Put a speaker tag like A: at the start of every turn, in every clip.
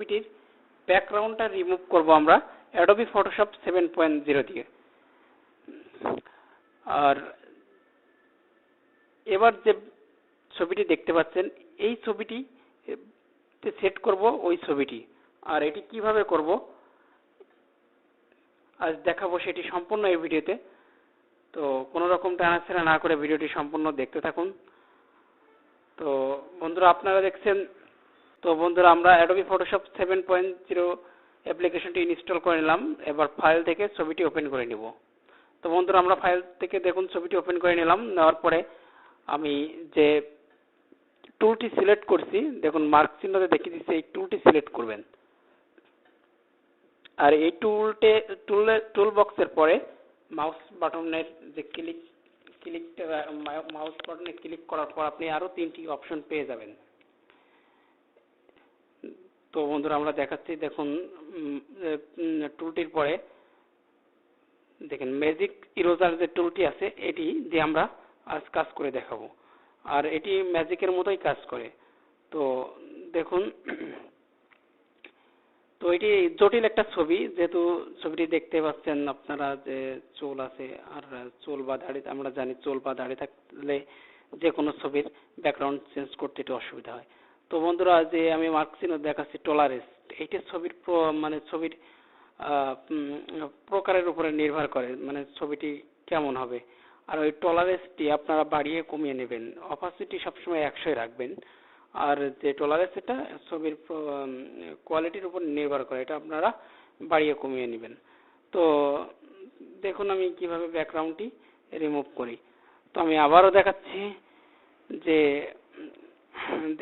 A: ছবিটির ব্যাকগ্রাউন্ডটা রিমুভ করব আমরা Adobe Photoshop 7.0 দিয়ে। আর এবার যে ছবিটি দেখতে পাচ্ছেন এই ছবিটি সেট করব ওই ছবিটি। আর এটি কিভাবে করব আজ দেখাবো সেটি সম্পূর্ণ এই ভিডিওতে। তো কোনো রকম টানাছেড়া না করে ভিডিওটি সম্পূর্ণ দেখতে থাকুন। তো বন্ধুরা আপনারা দেখছেন, তো বন্ধুরা আমরা Adobe Photoshop 7.0 অ্যাপ্লিকেশনটি ইনস্টল করে নিলাম। এবার ফাইল থেকে ছবিটি ওপেন করে নিব। তো বন্ধুরা আমরা ফাইল থেকে দেখুন ছবিটি ওপেন করে নিলাম। নেওয়ার পরে আমি যে টুলটি সিলেক্ট করছি, দেখুন মার্ক চিহ্নতে দেখিয়ে দিচ্ছি, এই টুলটি সিলেক্ট করবেন। আর এই টুল বক্সের পরে মাউস বাটনের যে মাউস বাটনে ক্লিক করার পর আপনি আরো 3টি অপশন পেয়ে যাবেন। তো বন্ধুরা আমরা দেখাচ্ছি, দেখুন টুলটির পরে দেখেন ম্যাজিক ইরেজার যে টুলটি আছে এটি দিয়ে আমরা আজ কাজ করে দেখাবো। আর এটি ম্যাজিকের মতোই কাজ করে। তো দেখুন, তো এটি জটিল একটা ছবি, যেহেতু ছবিটি দেখতে পাচ্ছেন আপনারা যে চুল আছে, আর চুল বা দাড়ি আমরা জানি চুল বা দাড়ি থাকলে যে কোনো ছবির ব্যাকগ্রাউন্ড চেঞ্জ করতে একটু অসুবিধা হয়। তো বন্ধুরা যে আমি মার্ক চিহ্ন দেখাচ্ছি টলারেন্স, এইটা ছবির ছবির প্রকারের উপরে নির্ভর করে, মানে ছবিটি কেমন হবে। আর ওই টলারেন্সটি আপনারা বাড়িয়ে কমিয়ে নেবেন। অপাসিটি সবসময় 100 রাখবেন। আর যে টলারেন্স এটা ছবির কোয়ালিটির উপর নির্ভর করে, এটা আপনারা বাড়িয়ে কমিয়ে নেবেন। তো দেখুন আমি কিভাবে ব্যাকগ্রাউন্ডটি রিমুভ করি। তো আমি আবারও দেখাচ্ছি যে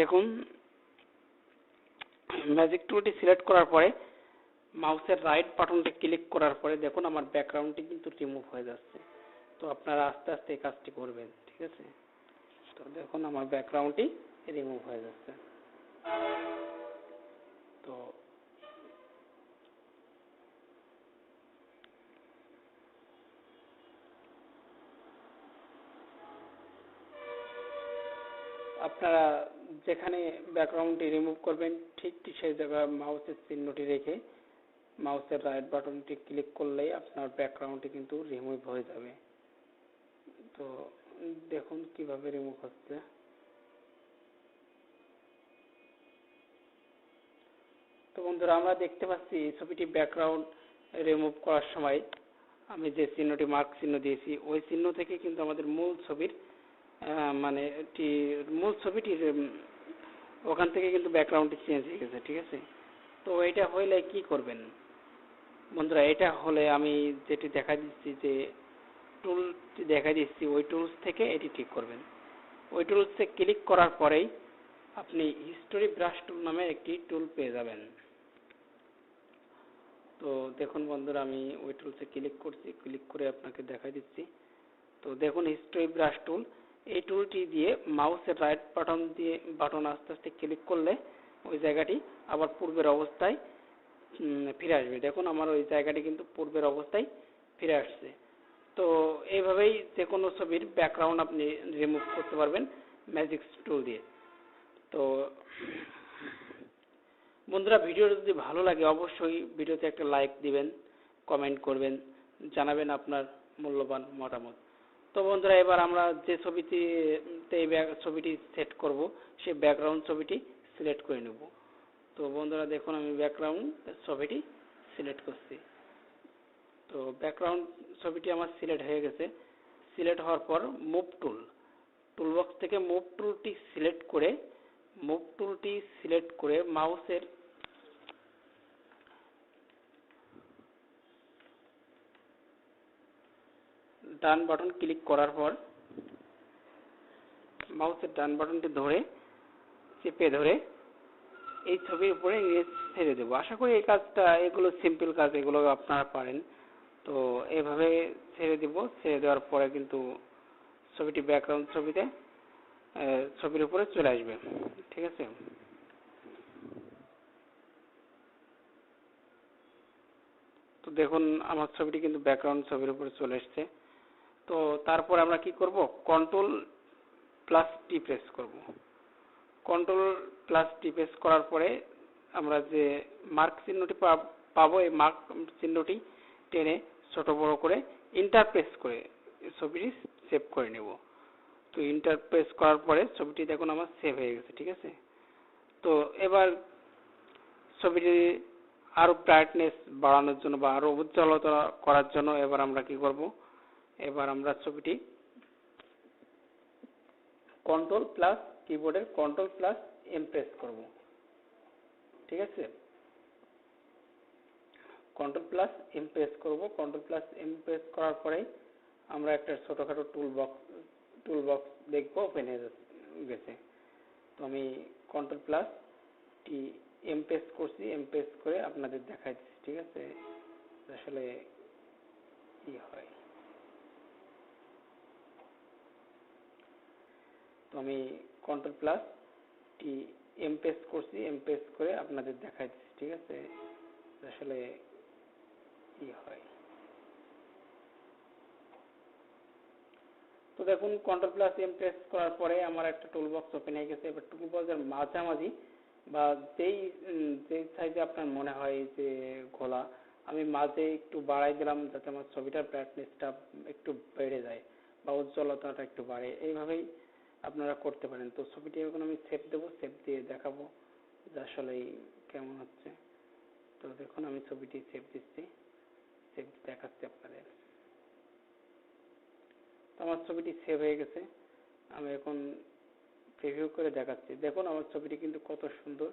A: দেখুন ম্যাজিক টুলটি সিলেক্ট করার পরে মাউসের রাইট বাটনটি ক্লিক করার পরে দেখুন আমার ব্যাকগ্রাউন্ডটি কিন্তু রিমুভ হয়ে যাচ্ছে। তো আপনারা আস্তে আস্তে এই কাজটি করবেন, ঠিক আছে? তো দেখুন আমার ব্যাকগ্রাউন্ডটি রিমুভ হয়ে যাচ্ছে। তো আপনারা যেখানে ব্যাকগ্রাউন্ডটি রিমুভ করবেন ঠিক সেই জায়গায় মাউসের চিহ্নটি রেখে মাউসের রাইট বাটনটি ক্লিক করলেই আপনার ব্যাকগ্রাউন্ডটি কিন্তু রিমুভ হয়ে যাবে। তো দেখুন কিভাবে রিমুভ হচ্ছে। তো বন্ধুরা আমরা দেখতে পাচ্ছি ছবিটি ব্যাকগ্রাউন্ড রিমুভ করার সময় আমি যে চিহ্নটি মার্ক চিহ্ন দিয়েছি ওই চিহ্ন থেকে কিন্তু আমাদের মূল ছবির মূল ছবিটির ওখান থেকে কিন্তু ব্যাকগ্রাউন্ডটি চেঞ্জ হয়ে গেছে, ঠিক আছে? তো এটা হইলে কি করবেন বন্ধুরা? এটা হলে আমি যেটি দেখা দিচ্ছি, যে টুলটি দেখা দিচ্ছি, ওই টুলস থেকে এটি ঠিক করবেন। ওই টুলসে ক্লিক করার পরেই আপনি হিস্টোরি ব্রাশ টুল নামে একটি টুল পেয়ে যাবেন। তো দেখুন বন্ধুরা আমি ওই টুলসে ক্লিক করছি, ক্লিক করে আপনাকে দেখা দিচ্ছি। তো দেখুন হিস্টোরি ব্রাশ টুল, এই টুলটি দিয়ে মাউসের রাইট বাটন আস্তে আস্তে ক্লিক করলে ওই জায়গাটি আবার পূর্বের অবস্থায় ফিরে আসবে। দেখুন আমার ওই জায়গাটি কিন্তু পূর্বের অবস্থায় ফিরে আসছে। তো এইভাবেই যে কোনো ছবির ব্যাকগ্রাউন্ড আপনি রিমুভ করতে পারবেন ম্যাজিক টুল দিয়ে। তো বন্ধুরা ভিডিও যদি ভালো লাগে অবশ্যই ভিডিওতে একটা লাইক দিবেন, কমেন্ট করবেন, জানাবেন আপনার মূল্যবান মতামত। তো বন্ধুরা এবার আমরা যে ছবিটি সেট করব সেই ব্যাকগ্রাউন্ড ছবিটি সিলেক্ট করে নেব। তো বন্ধুরা দেখুন আমি ব্যাকগ্রাউন্ড ছবিটি সিলেক্ট করছি। তো ব্যাকগ্রাউন্ড ছবিটি আমার সিলেক্ট হয়ে গেছে। সিলেক্ট হওয়ার পর মুভ টুলবক্স থেকে মুভ টুলটি সিলেক্ট করে মাউসের ডান বাটন ক্লিক করার পর মাউসের ডান বাটনটি চেপে ধরে এই ছবির উপরে ছেড়ে দেবো। আশা করি এগুলো সিম্পল কাজ, এগুলো আপনারা পারেন। তো এইভাবে ছেড়ে দিব। ছেড়ে দেওয়ার পরে কিন্তু ছবিটি ব্যাকগ্রাউন্ড ছবির উপরে চলে আসবে, ঠিক আছে? তো দেখুন আমার ছবিটি কিন্তু ব্যাকগ্রাউন্ড ছবির উপরে চলে এসছে। তো তারপর আমরা কি করব? কন্ট্রোল+T প্রেস করব। কন্ট্রোল+T প্রেস করার পরে আমরা যে মার্ক চিহ্নটি পাবো, এই মার্ক চিহ্নটি টেনে ছোট বড় করে ইন্টার প্রেস করে ছবিটি সেভ করে নেব। তো ইন্টার প্রেস করার পরে ছবিটি দেখুন আমার সেভ হয়ে গেছে, ঠিক আছে। তো এবার ছবিটি আরো ব্রাইটনেস বাড়ানোর জন্য বা আরো উজ্জ্বলতা করার জন্য এবার আমরা কি করব, এবার আমরা ছবিটি কন্ট্রোল প্লাস কিবোর্ডের কন্ট্রোল প্লাস এম প্রেস করব, ঠিক আছে। কন্ট্রোল প্লাস এম প্রেস করব। কন্ট্রোল প্লাস এম প্রেস করার পরে আমরা একটা ছোটখাটো টুল বক্স দেখবো ওপেন হয়ে গেছে। তো আমি control plus T M press করছি, এম প্রেস করে আপনাদের দেখাই দিচ্ছি, ঠিক আছে, আসলে কি হয়। তো আমি control plus T M press করছি, এম প্রেস করে আপনাদের দেখাই দিচ্ছি, ঠিক আছে, আসলে কি হয়। তো দেখুন কন্ট্রোল প্লাস এম প্রেস করার পরে আমার একটা টুল বক্স ওপেন হয়ে গেছে। এবার টুল বক্সের মাঝামাঝি বা যেই সাইজে আপনার মনে হয় যে ঘোলা, আমি মাঝে একটু বাড়াই দিলাম যাতে আমার ছবিটার ব্রাইটনেসটা একটু বেড়ে যায় বা উজ্জ্বলতাটা একটু বাড়ে। এইভাবেই আপনারা করতে পারেন। তো ছবিটি এখন আমি সেভ দেবো, সেভ দিয়ে দেখাবো যে আসলে কেমন হচ্ছে। তো দেখুন আমি ছবিটি সেভ দিচ্ছি, সেভ দেখাচ্ছি আপনাদের। আমার ছবিটি সেভ হয়ে গেছে, আমি এখন প্রিভিউ করে দেখাচ্ছি। দেখুন আমার ছবিটি কিন্তু কত সুন্দর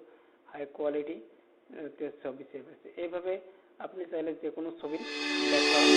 A: হাই কোয়ালিটি ছবি সেভ হয়েছে। এইভাবে আপনি চাইলে যে কোনো ছবির ব্যাকগ্রাউন্ড